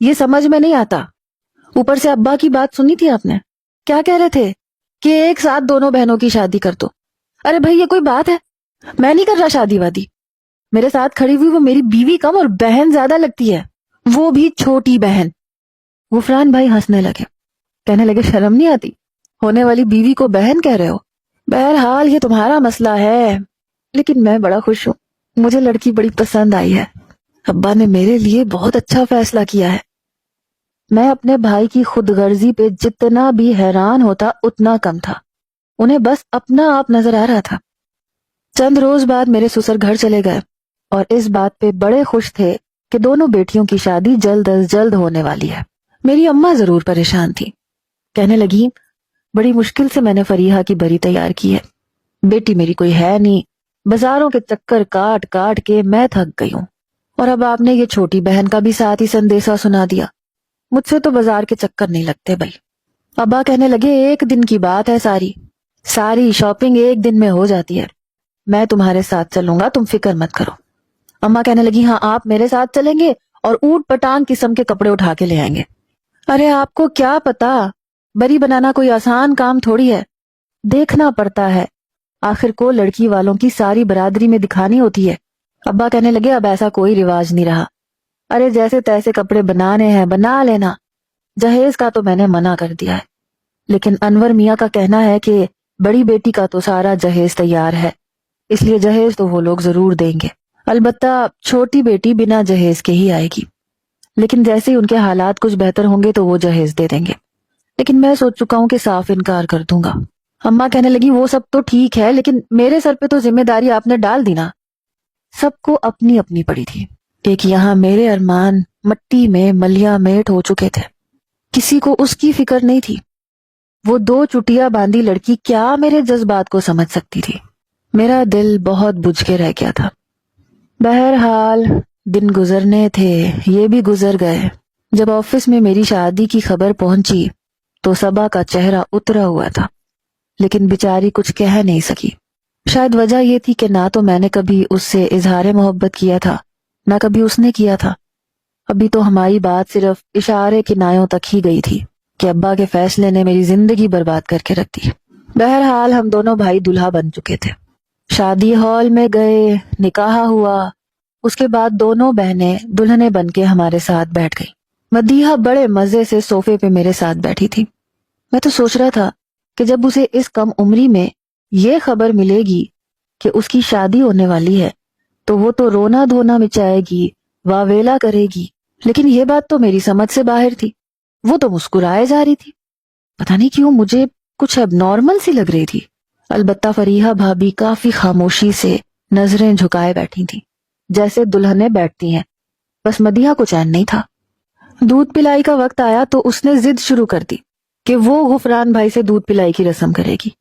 ये समझ में नहीं आता। ऊपर से अब्बा की बात सुनी थी आपने, क्या कह रहे थे कि एक साथ दोनों बहनों की शादी कर दो। अरे भाई ये कोई बात है? मैं नहीं कर रहा शादी वादी। मेरे साथ खड़ी हुई वो मेरी बीवी कम और बहन ज्यादा लगती है, वो भी छोटी बहन। गुफरान भाई हंसने लगे, कहने लगे शर्म नहीं आती, होने वाली बीवी को बहन कह रहे हो। बहरहाल ये तुम्हारा मसला है, लेकिन मैं बड़ा खुश हूँ, मुझे लड़की बड़ी पसंद आई है। अब्बा ने मेरे लिए बहुत अच्छा फैसला किया है। मैं अपने भाई की खुदगर्जी पे जितना भी हैरान होता उतना कम था। उन्हें बस अपना आप नजर आ रहा था। चंद रोज बाद मेरे ससुर घर चले गए और इस बात पे बड़े खुश थे कि दोनों बेटियों की शादी जल्द अज जल्द होने वाली है। मेरी अम्मा जरूर परेशान थी, कहने लगी बड़ी मुश्किल से मैंने फरीहा की बरी तैयार की है, बेटी मेरी कोई है नहीं, बाजारों के चक्कर काट काट के मैं थक गई हूँ, और अब आपने ये छोटी बहन का भी साथ ही संदेशा सुना दिया। मुझसे तो बाजार के चक्कर नहीं लगते भाई। अब्बा कहने लगे एक दिन की बात है, सारी शॉपिंग एक दिन में हो जाती है, मैं तुम्हारे साथ चलूंगा, तुम फिक्र मत करो। अम्मा कहने लगी हाँ आप मेरे साथ चलेंगे और ऊट पटांग किस्म के कपड़े उठा के ले आएंगे। अरे आपको क्या पता, बरी बनाना कोई आसान काम थोड़ी है, देखना पड़ता है, आखिर को लड़की वालों की सारी बरादरी में दिखानी होती है। अब्बा कहने लगे अब ऐसा कोई रिवाज नहीं रहा, अरे जैसे तैसे कपड़े बनाने हैं बना लेना, जहेज का तो मैंने मना कर दिया है, लेकिन अनवर मियाँ का कहना है कि बड़ी बेटी का तो सारा जहेज तैयार है, इसलिए जहेज तो वो लोग जरूर देंगे। अलबत्ता छोटी बेटी बिना जहेज के ही आएगी, लेकिन जैसे ही उनके हालात कुछ बेहतर होंगे तो वो जहेज दे देंगे, लेकिन मैं सोच चुका हूँ कि साफ इनकार कर दूंगा। अम्मा कहने लगी वो सब तो ठीक है, लेकिन मेरे सर पे तो जिम्मेदारी आपने डाल दी ना। सबको अपनी अपनी पड़ी थी, एक यहाँ मेरे अरमान मट्टी में मलिया मेट हो चुके थे, किसी को उसकी फिक्र नहीं थी। वो दो चुटिया बांधी लड़की क्या मेरे जज्बात को समझ सकती थी। मेरा दिल बहुत बुझ के रह गया था। बहरहाल दिन गुजरने थे, ये भी गुजर गए। जब ऑफिस में मेरी शादी की खबर पहुंची तो सबा का चेहरा उतरा हुआ था, लेकिन बेचारी कुछ कह नहीं सकी। शायद वजह ये थी कि ना तो मैंने कभी उससे इजहार मोहब्बत किया था, ना कभी उसने किया था। अभी तो हमारी बात सिर्फ इशारे किनायों तक ही गई थी कि अब्बा के फैसले ने मेरी जिंदगी बर्बाद करके रख दी। बहरहाल हम दोनों भाई दुल्हा बन चुके थे। शादी हॉल में गए, निकाह हुआ, उसके बाद दोनों बहनें दुल्हने बन के हमारे साथ बैठ गई। मदीहा बड़े मजे से सोफे पे मेरे साथ बैठी थी। मैं तो सोच रहा था कि जब उसे इस कम उम्री में ये खबर मिलेगी कि उसकी शादी होने वाली है तो वो तो रोना धोना मचाएगी, वावेला करेगी, लेकिन ये बात तो मेरी समझ से बाहर थी। वो तो मुस्कुराए जा रही थी, पता नहीं क्यों मुझे कुछ एबनॉर्मल सी लग रही थी। अलबत्ता फरीहा भाभी काफी खामोशी से नजरें झुकाए बैठी थी, जैसे दुल्हनें बैठती हैं, बस मदीहा को चैन नहीं था। दूध पिलाई का वक्त आया तो उसने जिद शुरू कर दी कि वो गुफरान भाई से दूध पिलाई की रस्म करेगी।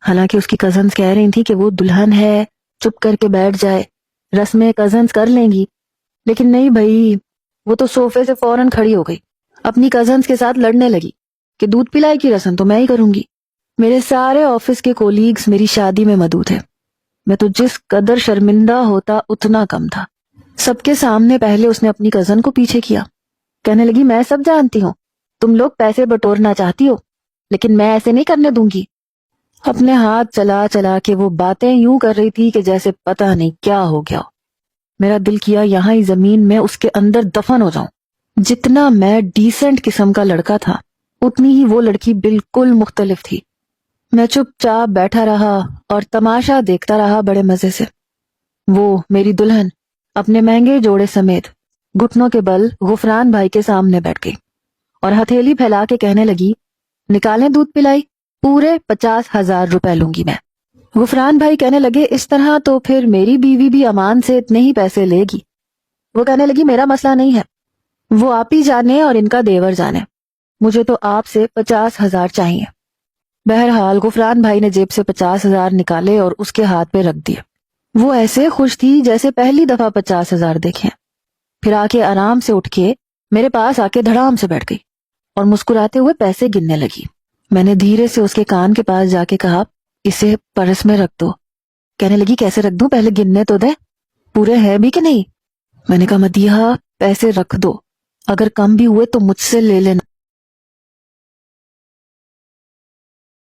हालांकि उसकी कजन्स कह रही थी कि वो दुल्हन है, चुप करके बैठ जाए, रस्में कजन्स कर लेंगी, लेकिन नहीं भाई, वो तो सोफे से फौरन खड़ी हो गई, अपनी कजन्स के साथ लड़ने लगी कि दूध पिलाई की रस्म तो मैं ही करूंगी। मेरे सारे ऑफिस के कोलीग्स मेरी शादी में मदऊ थे। मैं तो जिस कदर शर्मिंदा होता उतना कम था। सबके सामने पहले उसने अपनी कजन को पीछे किया, कहने लगी मैं सब जानती हूँ, तुम लोग पैसे बटोरना चाहती हो, लेकिन मैं ऐसे नहीं करने दूंगी। अपने हाथ चला चला के वो बातें यूं कर रही थी कि जैसे पता नहीं क्या हो गया। मेरा दिल किया यहाँ ही जमीन में उसके अंदर दफन हो जाऊं। जितना मैं डिसेंट किस्म का लड़का था उतनी ही वो लड़की बिल्कुल मुख्तलिफ थी। मैं चुपचाप बैठा रहा और तमाशा देखता रहा बड़े मजे से। वो मेरी दुल्हन अपने महंगे जोड़े समेत घुटनों के बल गुफरान भाई के सामने बैठ गई और हथेली फैला के कहने लगी निकालें दूध पिलाई, पूरे 50,000 रुपए लूंगी मैं। गुफरान भाई कहने लगे इस तरह तो फिर मेरी बीवी भी अमान से इतने ही पैसे लेगी। वो कहने लगी मेरा मसला नहीं है, वो आप ही जाने और इनका देवर जाने, मुझे तो आपसे 50,000 चाहिए। बहरहाल गुफरान भाई ने जेब से 50,000 निकाले और उसके हाथ पे रख दिए। वो ऐसे खुश थी जैसे पहली दफा 50,000 देखे। फिर आके आराम से उठ के मेरे पास आके धड़ाम से बैठ गई और मुस्कुराते हुए पैसे गिनने लगी। मैंने धीरे से उसके कान के पास जाके कहा इसे पर्स में रख दो। कहने लगी कैसे रख दूं, पहले गिनने तो दे, पूरे हैं भी कि नहीं। मैंने कहा मदीहा पैसे रख दो, اگر کم بھی ہوئے تو مجھ سے لے لینا.